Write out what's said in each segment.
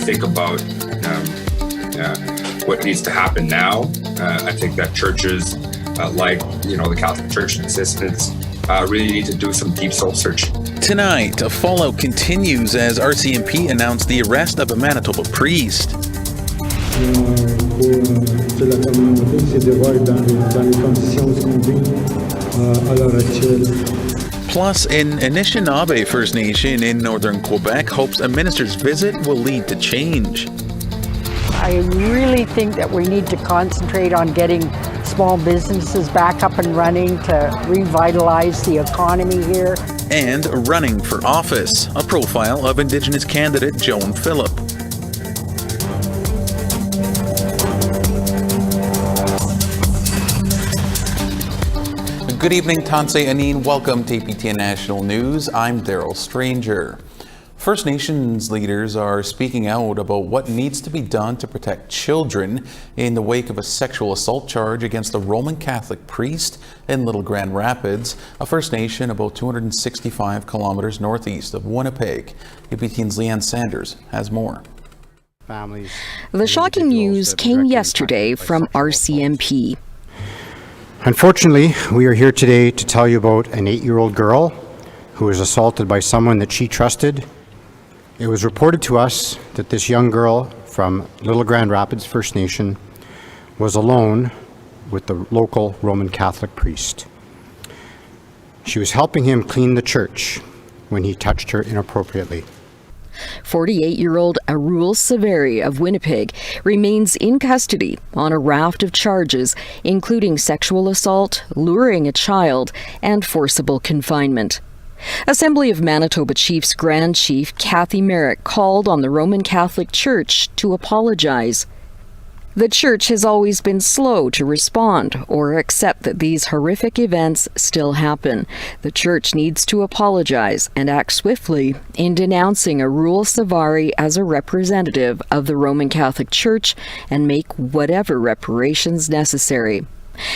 think about what needs to happen now, I think that churches like, the Catholic Church and assistants really need to do some deep soul searching. Tonight, a fallout continues as RCMP announced the arrest of a Manitoba priest. Plus, an Anishinaabe First Nation in northern Quebec hopes a minister's visit will lead to change. I really think that we need to concentrate on getting small businesses back up and running to revitalize the economy here. And running for office, a profile of Indigenous candidate Joan Phillip. Good evening, Tansei Anin. Welcome to APTN National News. I'm Daryl Stranger. First Nations leaders are speaking out about what needs to be done to protect children in the wake of a sexual assault charge against a Roman Catholic priest in Little Grand Rapids, a First Nation about 265 kilometers northeast of Winnipeg. APTN's Leanne Sanders has more. The shocking news came yesterday from RCMP. Unfortunately, we are here today to tell you about an 8-year-old girl who was assaulted by someone that she trusted. It was reported to us that this young girl from Little Grand Rapids First Nation was alone with the local Roman Catholic priest. She was helping him clean the church when he touched her inappropriately. 48-year-old Arul Saveri of Winnipeg remains in custody on a raft of charges, including sexual assault, luring a child, and forcible confinement. Assembly of Manitoba Chiefs Grand Chief Kathy Merrick called on the Roman Catholic Church to apologize. The Church has always been slow to respond or accept that these horrific events still happen. The Church needs to apologize and act swiftly in denouncing Arul Saveri as a representative of the Roman Catholic Church and make whatever reparations necessary.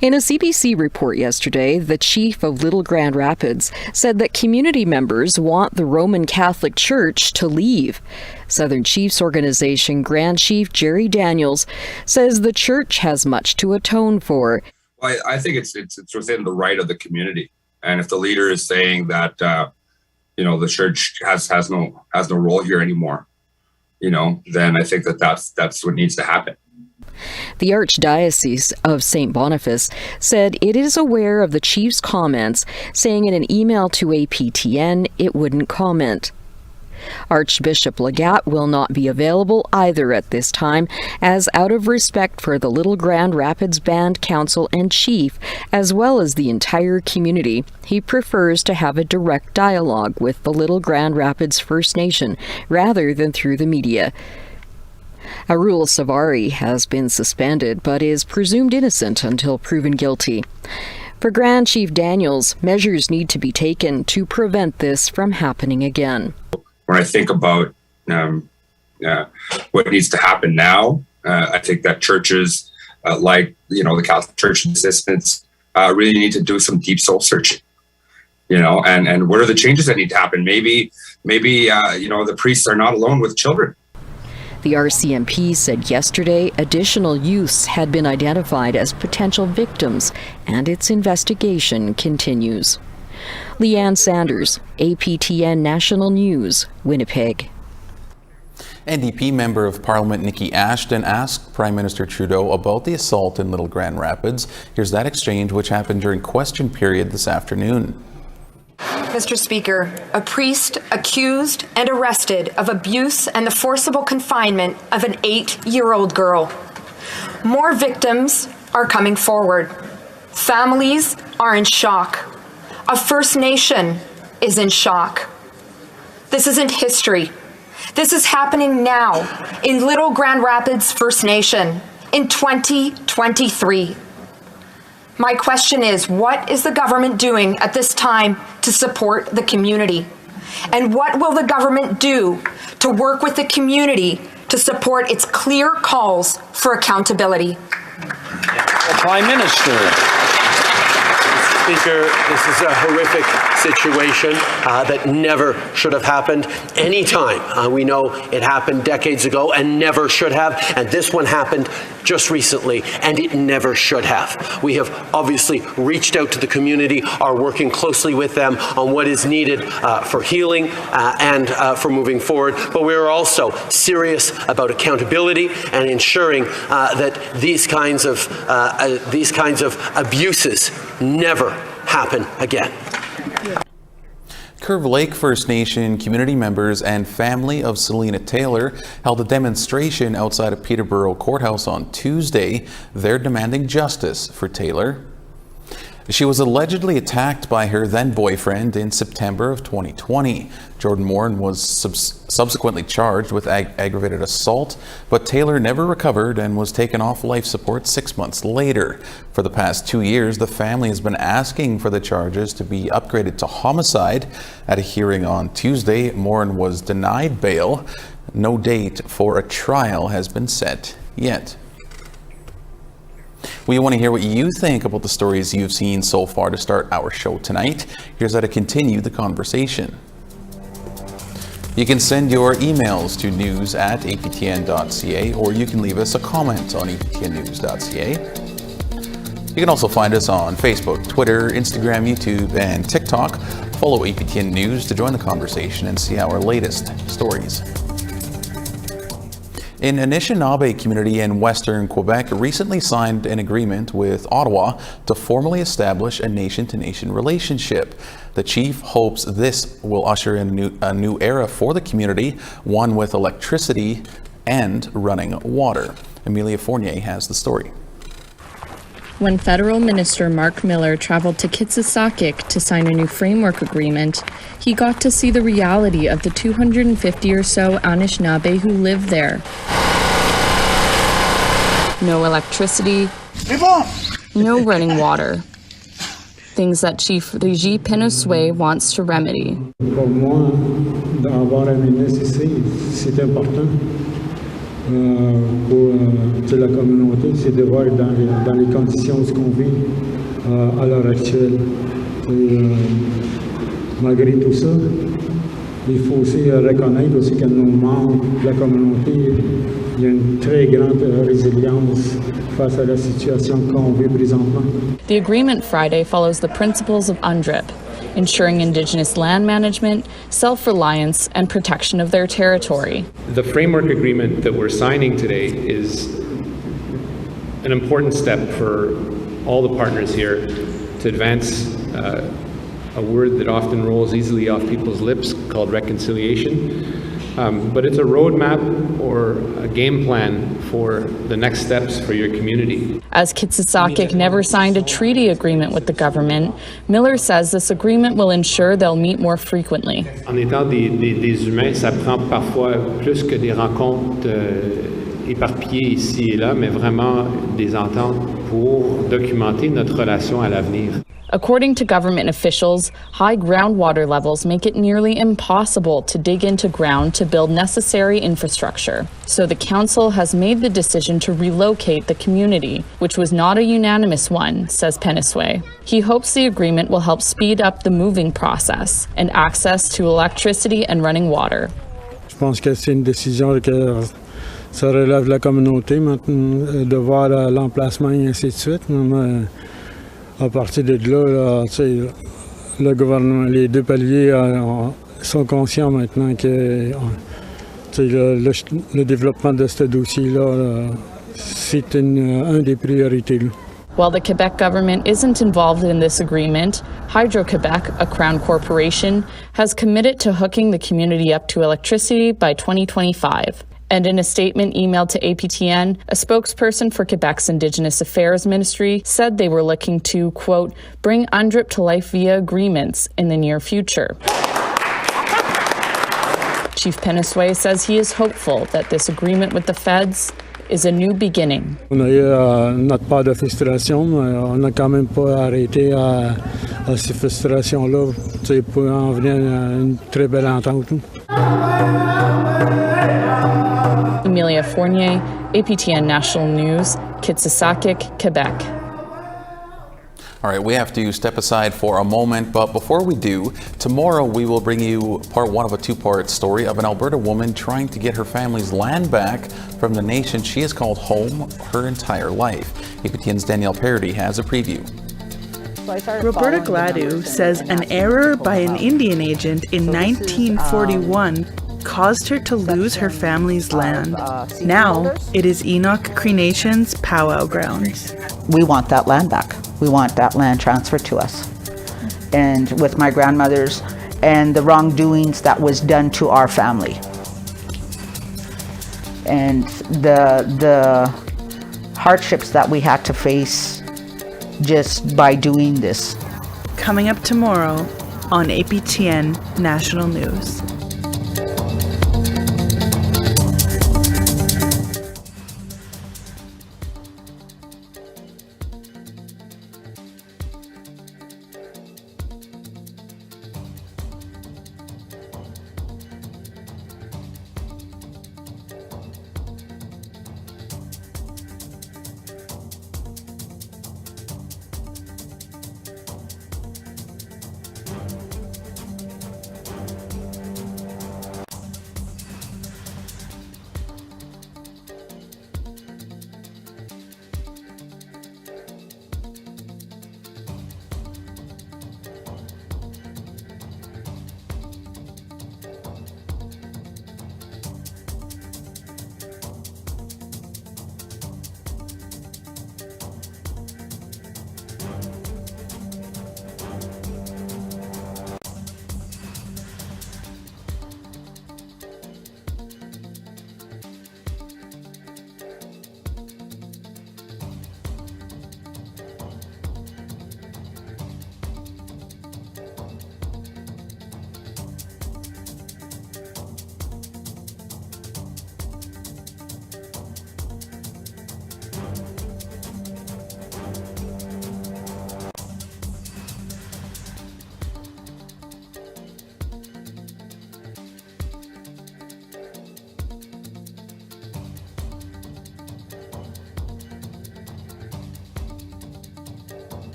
In a CBC report yesterday, the chief of Little Grand Rapids said that community members want the Roman Catholic Church to leave. Southern Chiefs Organization Grand Chief Jerry Daniels says the church has much to atone for. Well, I think it's within the right of the community, and if the leader is saying that the church has no role here anymore, then I think that's what needs to happen. The Archdiocese of St. Boniface said it is aware of the chief's comments, saying in an email to APTN it wouldn't comment. Archbishop Legat will not be available either at this time, as out of respect for the Little Grand Rapids Band Council and Chief, as well as the entire community, he prefers to have a direct dialogue with the Little Grand Rapids First Nation rather than through the media. Arul Saveri has been suspended but is presumed innocent until proven guilty. For Grand Chief Daniels, measures need to be taken to prevent this from happening again. When I think about what needs to happen now, I think that churches like the Catholic Church and assistants really need to do some deep soul searching. And what are the changes that need to happen? Maybe the priests are not alone with children. The RCMP said yesterday additional youths had been identified as potential victims, and its investigation continues. Leanne Sanders, APTN National News, Winnipeg. NDP Member of Parliament Nikki Ashton asked Prime Minister Trudeau about the assault in Little Grand Rapids. Here's that exchange, which happened during question period this afternoon. Mr. Speaker, a priest accused and arrested of abuse and the forcible confinement of an 8-year-old girl. More victims are coming forward. Families are in shock. A First Nation is in shock. This isn't history. This is happening now in Little Grand Rapids First Nation in 2023. My question is, what is the government doing at this time to support the community? And what will the government do to work with the community to support its clear calls for accountability? The Prime Minister. Speaker, this is a horrific situation that never should have happened any time. We know it happened decades ago and never should have, and this one happened just recently, and it never should have. We have obviously reached out to the community, are working closely with them on what is needed for healing and for moving forward, but we are also serious about accountability and ensuring that these kinds of abuses never happen again. Curve Lake First Nation community members and family of Selena Taylor held a demonstration outside of Peterborough Courthouse on Tuesday. They're demanding justice for Taylor. She was allegedly attacked by her then-boyfriend in September of 2020. Jordan Moran was subsequently charged with aggravated assault, but Taylor never recovered and was taken off life support 6 months later. For the past 2 years, the family has been asking for the charges to be upgraded to homicide. At a hearing on Tuesday, Moran was denied bail. No date for a trial has been set yet. We want to hear what you think about the stories you've seen so far to start our show tonight. Here's how to continue the conversation. You can send your emails to news@aptn.ca, or you can leave us a comment on aptnnews.ca. You can also find us on Facebook, Twitter, Instagram, YouTube, and TikTok. Follow APTN News to join the conversation and see our latest stories. An Anishinaabe community in Western Quebec recently signed an agreement with Ottawa to formally establish a nation-to-nation relationship. The chief hopes this will usher in a new era for the community, one with electricity and running water. Amelia Fournier has the story. When Federal Minister Mark Miller traveled to Kitsisakik to sign a new framework agreement, he got to see the reality of the 250 or so Anishinaabe who live there. No electricity, no running water. Things that Chief Régis Penosway wants to remedy. Pour moi, d'avoir un ministre ici, c'est important. Pour la communauté, c'est de voir dans les conditions où on vit à l'heure actuelle. Malgré tout ça, il faut aussi reconnaître aussi que nos membres de la communauté, il y a une très grande résilience face à la situation qu'on vit présentement. The agreement Friday follows the principles of UNDRIP, ensuring Indigenous land management, self-reliance, and protection of their territory. The framework agreement that we're signing today is an important step for all the partners here to advance a word that often rolls easily off people's lips called reconciliation. But it's a roadmap or a game plan for the next steps for your community. As Kitsisakik never signed a treaty agreement with the government, Miller says this agreement will ensure they'll meet more frequently. En étant des humains, ça prend parfois plus que des rencontres éparpillées ici et là, mais vraiment des ententes pour documenter notre relation à l'avenir. According to government officials, high groundwater levels make it nearly impossible to dig into ground to build necessary infrastructure. So the council has made the decision to relocate the community, which was not a unanimous one, says Penosway. He hopes the agreement will help speed up the moving process and access to electricity and running water. Je pense que c'est une décision que ça relève de la communauté maintenant, de voir l'emplacement et ainsi de suite. À partir de là, le gouvernement, les deux paliers sont conscients maintenant que le développement de ce dossier-là, c'est un des priorités. While the Quebec government isn't involved in this agreement, Hydro-Quebec, a Crown corporation, has committed to hooking the community up to electricity by 2025. And in a statement emailed to APTN, a spokesperson for Quebec's Indigenous Affairs Ministry said they were looking to, quote, bring UNDRIP to life via agreements in the near future. Chief Penosway says he is hopeful that this agreement with the feds is a new beginning. On a eu notre part de frustration, mais on n'a quand même pas arrêté à ces frustrations-là pour en venir à une très belle entente. Amelia Fournier, APTN National News, Kitsisakik, Quebec. All right, we have to step aside for a moment, but before we do, tomorrow we will bring you part one of a two-part story of an Alberta woman trying to get her family's land back from the nation she has called home her entire life. APTN's Danielle Parody has a preview. Roberta Gladu says an error by an Indian agent in 1941 caused her to lose her family's land. Now, it is Enoch Cree Nation's powwow grounds. We want that land back. We want that land transferred to us. And with my grandmother's and the wrongdoings that was done to our family. And the hardships that we had to face just by doing this. Coming up tomorrow on APTN National News.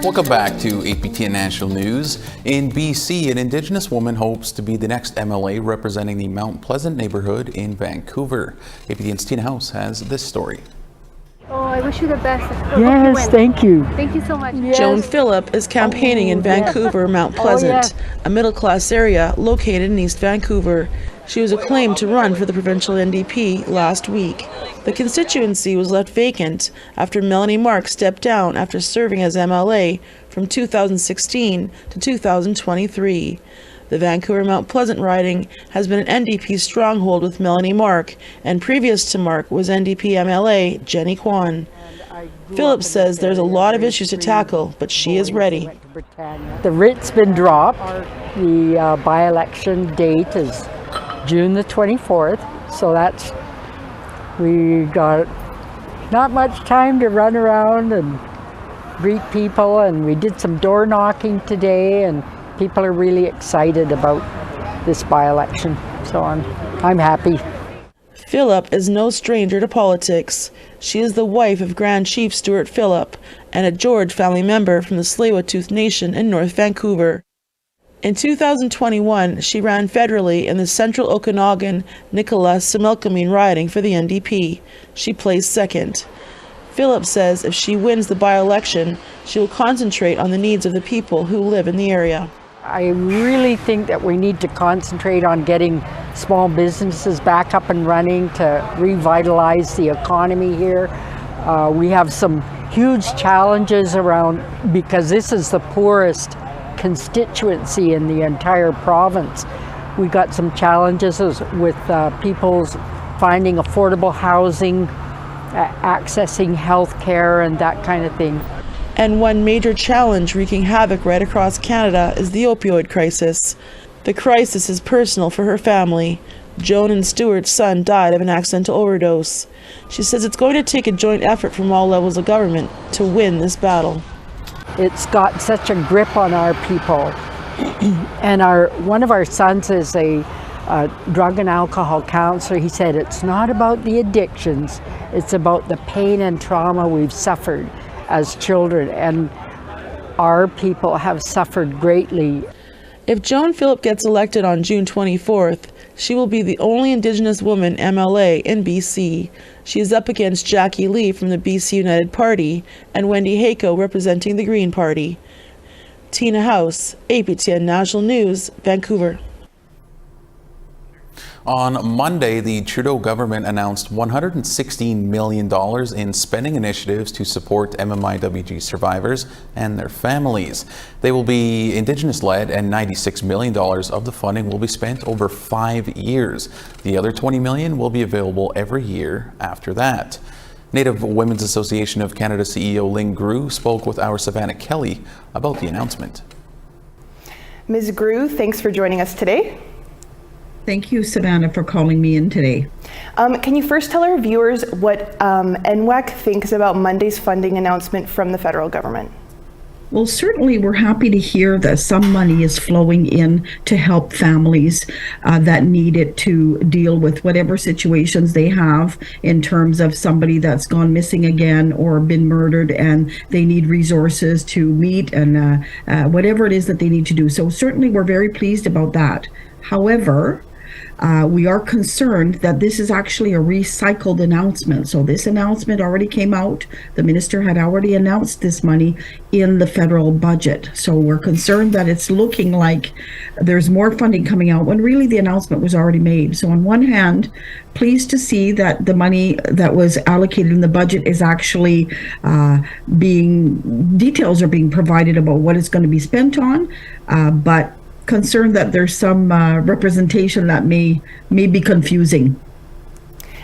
Welcome back to APTN National News. In BC, an Indigenous woman hopes to be the next MLA representing the Mount Pleasant neighborhood in Vancouver. APTN's Tina House has this story. Oh, I wish you the best. Yes, thank you. Thank you so much. Yes. Joan Phillip is campaigning in Vancouver, Mount Pleasant, a middle-class area located in East Vancouver. She was acclaimed to run for the provincial NDP last week. The constituency was left vacant after Melanie Mark stepped down after serving as MLA from 2016 to 2023. The Vancouver Mount Pleasant riding has been an NDP stronghold with Melanie Mark, and previous to Mark was NDP MLA Jenny Kwan. Phillips says there's a lot of issues to tackle, but she is ready. The writ's been dropped. The by-election date is June the 24th, so we got not much time to run around and greet people, and we did some door knocking today, and people are really excited about this by-election. So I'm happy. Phillip is no stranger to politics. She is the wife of Grand Chief Stuart Phillip and a George family member from the Tsleil-Waututh Nation in North Vancouver. In 2021, she ran federally in the Central Okanagan Nicola-Similkameen riding for the NDP. She placed second. Phillip says if she wins the by-election, she will concentrate on the needs of the people who live in the area. I really think that we need to concentrate on getting small businesses back up and running to revitalize the economy here. We have some huge challenges around, because this is the poorest constituency in the entire province. We got some challenges with people's finding affordable housing, accessing health care, and that kind of thing. And one major challenge wreaking havoc right across Canada is the opioid crisis. The crisis is personal for her family. Joan and Stuart's son died of an accidental overdose. She says it's going to take a joint effort from all levels of government to win this battle. It's got such a grip on our people. And one of our sons is a drug and alcohol counselor. He said it's not about the addictions, it's about the pain and trauma we've suffered as children, and our people have suffered greatly. If Joan Phillip gets elected on June 24th, she will be the only Indigenous woman MLA in BC. She is up against Jackie Lee from the BC United Party and Wendy Hayco representing the Green Party. Tina House, APTN National News, Vancouver. On Monday, the Trudeau government announced $116 million in spending initiatives to support MMIWG survivors and their families. They will be Indigenous-led, and $96 million of the funding will be spent over 5 years. The other $20 million will be available every year after that. Native Women's Association of Canada CEO Ling Grew spoke with our Savannah Kelly about the announcement. Ms. Grew, thanks for joining us today. Thank you, Savannah, for calling me in today. Can you first tell our viewers what NWAC thinks about Monday's funding announcement from the federal government? Well, certainly we're happy to hear that some money is flowing in to help families that need it to deal with whatever situations they have in terms of somebody that's gone missing again or been murdered, and they need resources to meet and whatever it is that they need to do. So certainly we're very pleased about that. However, we are concerned that this is actually a recycled announcement. So this announcement already came out. The minister had already announced this money in the federal budget. So we're concerned that it's looking like there's more funding coming out when really the announcement was already made. So on one hand, pleased to see that the money that was allocated in the budget is actually details are being provided about what it's going to be spent on, but concerned that there's some representation that may be confusing.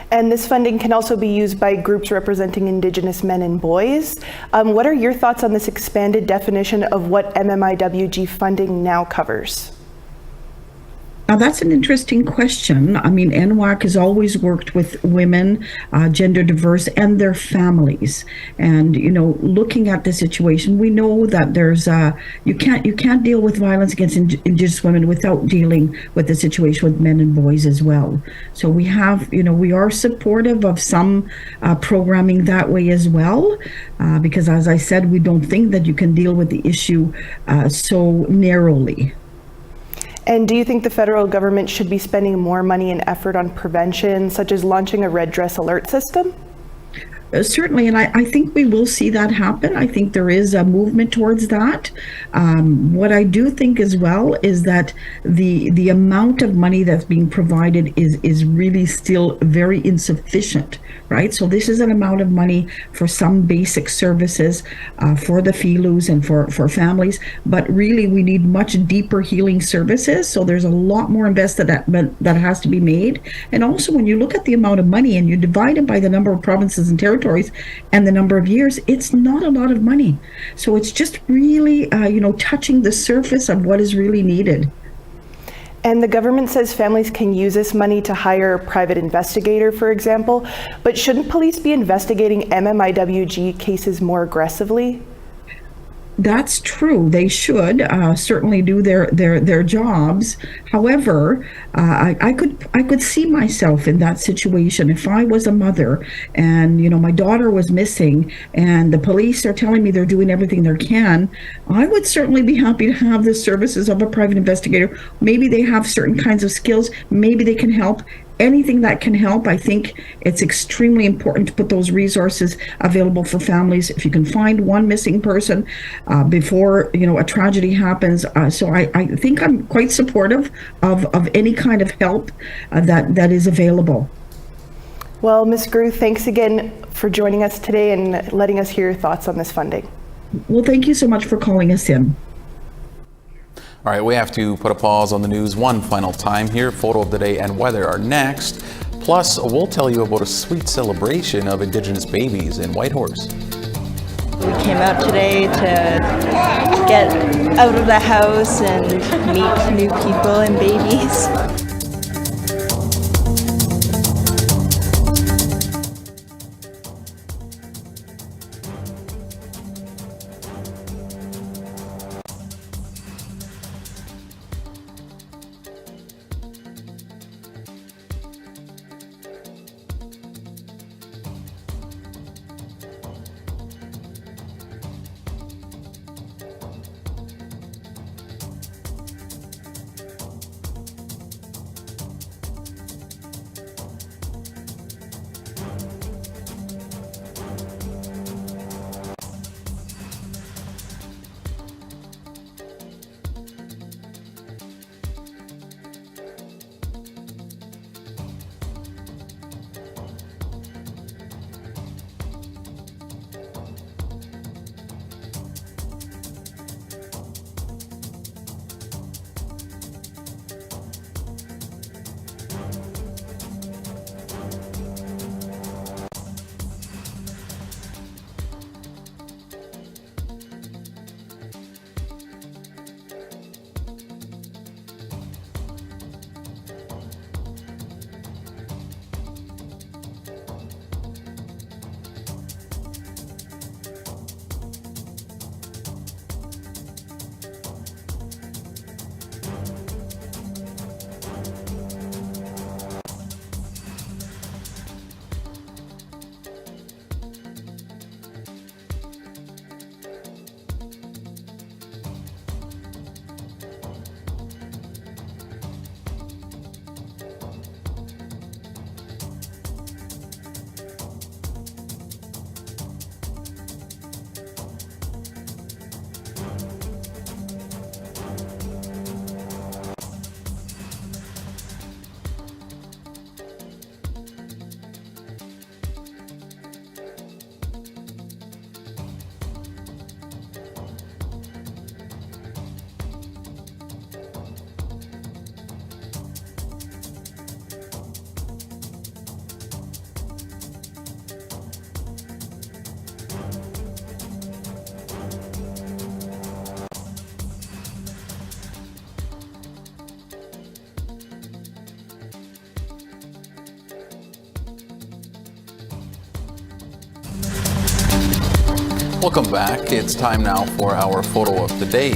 And this funding can also be used by groups representing Indigenous men and boys. What are your thoughts on this expanded definition of what MMIWG funding now covers? Now, that's an interesting question. I mean, NWAC has always worked with women, gender diverse, and their families. And, you know, looking at the situation, we know that there's you can't deal with violence against Indigenous women without dealing with the situation with men and boys as well. So we have, you know, we are supportive of some programming that way as well, because as I said, we don't think that you can deal with the issue so narrowly. And do you think the federal government should be spending more money and effort on prevention, such as launching a red dress alert system? Certainly, and I think we will see that happen. I think there is a movement towards that. What I do think as well is that the amount of money that's being provided is really still very insufficient, right? So this is an amount of money for some basic services for the FILUs and for families, but really we need much deeper healing services. So there's a lot more invested that has to be made. And also when you look at the amount of money and you divide it by the number of provinces and territories and the number of years, it's not a lot of money. So it's just really, touching the surface of what is really needed. And the government says families can use this money to hire a private investigator, for example, but shouldn't police be investigating MMIWG cases more aggressively? That's true. They should certainly do their jobs. However, I could see myself in that situation if I was a mother and my daughter was missing and the police are telling me they're doing everything they can. I would certainly be happy to have the services of a private investigator. Maybe they have certain kinds of skills. Maybe they can help. Anything that can help. I think it's extremely important to put those resources available for families. If you can find one missing person before a tragedy happens, so I think I'm quite supportive of any kind of help that is available. Well, Ms. Grew, thanks again for joining us today and letting us hear your thoughts on this funding. Well, thank you so much for calling us in. All right, we have to put a pause on the news one final time here. Photo of the day and weather are next. Plus, we'll tell you about a sweet celebration of Indigenous babies in Whitehorse. We came out today to get out of the house and meet new people and babies. Welcome back. It's time now for our photo of the day.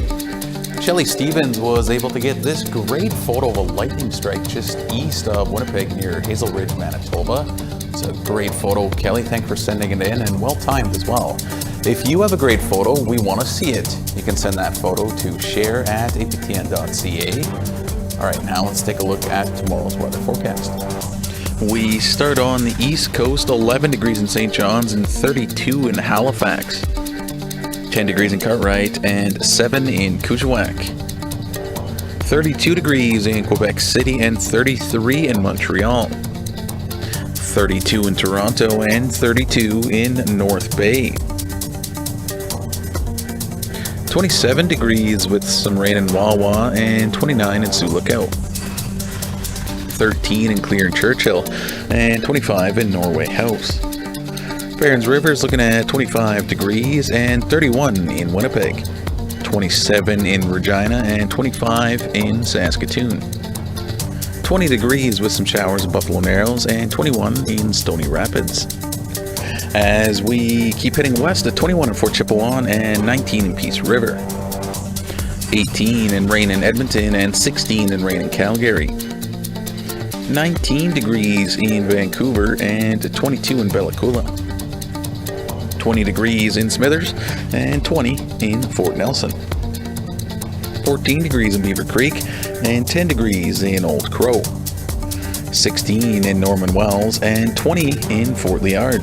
Shelley Stevens was able to get this great photo of a lightning strike just east of Winnipeg near Hazel Ridge, Manitoba. It's a great photo. Kelly, thanks for sending it in, and well timed as well. If you have a great photo, we want to see it. You can send that photo to share@aptn.ca. All right, now let's take a look at tomorrow's weather forecast. We start on the East Coast, 11 degrees in St. John's and 32 in Halifax. 10 degrees in Cartwright and 7 in Kuujjuaq. 32 degrees in Quebec City and 33 in Montreal. 32 in Toronto and 32 in North Bay. 27 degrees with some rain in Wawa and 29 in Sioux Lookout. 13 in Clear and Churchill and 25 in Norway House. Barons River is looking at 25 degrees and 31 in Winnipeg, 27 in Regina and 25 in Saskatoon, 20 degrees with some showers in Buffalo Narrows and 21 in Stony Rapids. as we keep heading west at 21 in Fort Chippewa and 19 in Peace River. 18 in rain in Edmonton and 16 in rain in Calgary. 19 degrees in Vancouver and 22 in Bella Coola. 20 degrees in Smithers and 20 in Fort Nelson. 14 degrees in Beaver Creek and 10 degrees in Old Crow. 16 in Norman Wells and 20 in Fort Liard.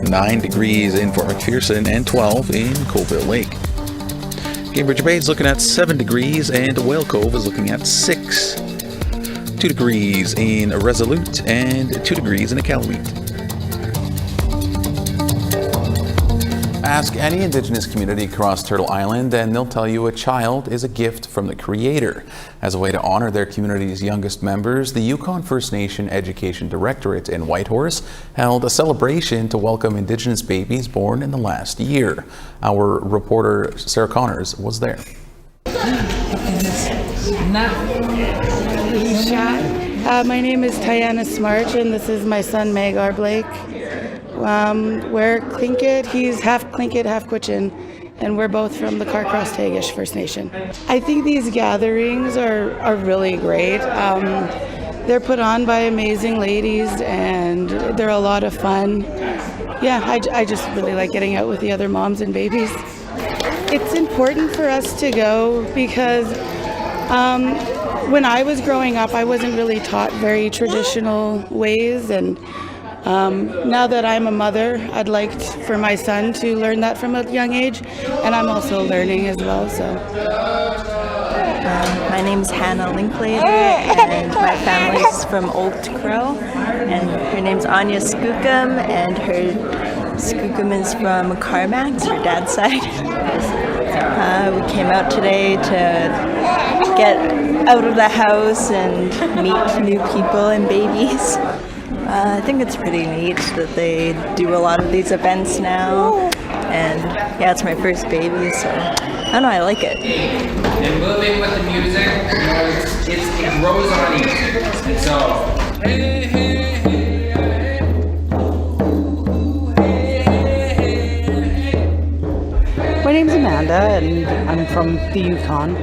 9 degrees in Fort McPherson and 12 in Colville Lake. Cambridge Bay is looking at 7 degrees and Whale Cove is looking at 6. 2 degrees in Resolute and 2 degrees in Iqaluit. Ask any Indigenous community across Turtle Island and they'll tell you a child is a gift from the Creator. As a way to honor their community's youngest members, the Yukon First Nation Education Directorate in Whitehorse held a celebration to welcome Indigenous babies born in the last year. Our reporter Sarah Connors was there. My name is Tiana Smart and this is my son Magar Blake. We're Tlingit, he's half Tlingit, half Quechin, and we're both from the Carcross Tagish First Nation. I think these gatherings are really great. They're put on by amazing ladies and they're a lot of fun. Yeah, I just really like getting out with the other moms and babies. It's important for us to go because when I was growing up, I wasn't really taught very traditional ways, and now that I'm a mother, I'd like for my son to learn that from a young age, and I'm also learning as well. So, my name's Hannah Linklater, and my family's from Old Crow, and her name's Anya Skookum, and her Skookum is from Carmax, her dad's side. We came out today to get out of the house and meet new people and babies. I think it's pretty neat that they do a lot of these events now, and yeah, it's my first baby, so I don't know, I like it. And moving with the music, it grows on you, and so. My name's Amanda, and I'm from the Yukon.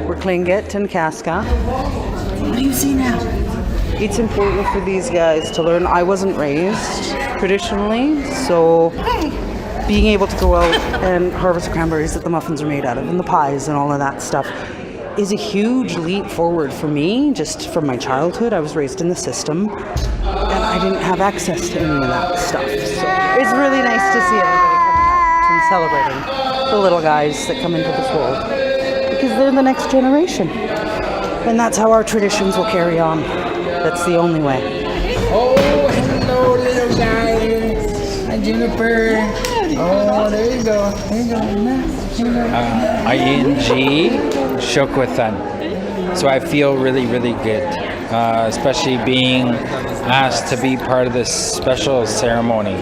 We're Tlingit and Kaska. What do you see now? It's important for these guys to learn. I wasn't raised traditionally, so being able to go out and harvest the cranberries that the muffins are made out of and the pies and all of that stuff is a huge leap forward for me, just from my childhood. I was raised in the system and I didn't have access to any of that stuff. So it's really nice to see everybody coming out and celebrating the little guys that come into this world, because they're the next generation. And that's how our traditions will carry on. That's the only way. Oh, hello, little guy. Hi, Juniper. Oh, there you go. There you go. ING Shokwathan. So I feel really, really good, especially being asked to be part of this special ceremony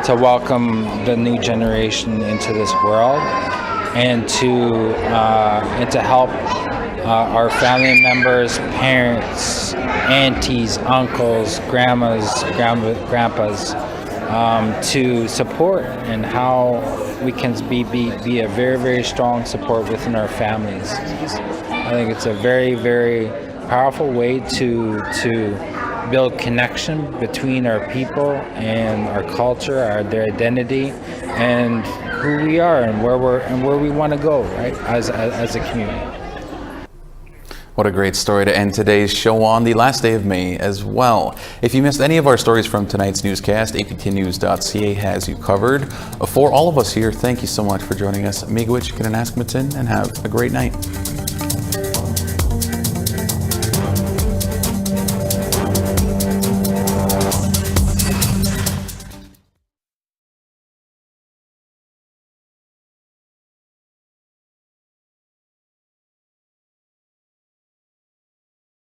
to welcome the new generation into this world and to help our family members, parents, aunties, uncles, grandmas, grandpas, to support and how we can be a very, very strong support within our families. I think it's a very, very powerful way to build connection between our people and our culture, their identity, and who we are and where we want to go, right, as a community. What a great story to end today's show on, the last day of May as well. If you missed any of our stories from tonight's newscast, aptnnews.ca has you covered. For all of us here, thank you so much for joining us. Miigwech, Kinanaskmatin, and have a great night.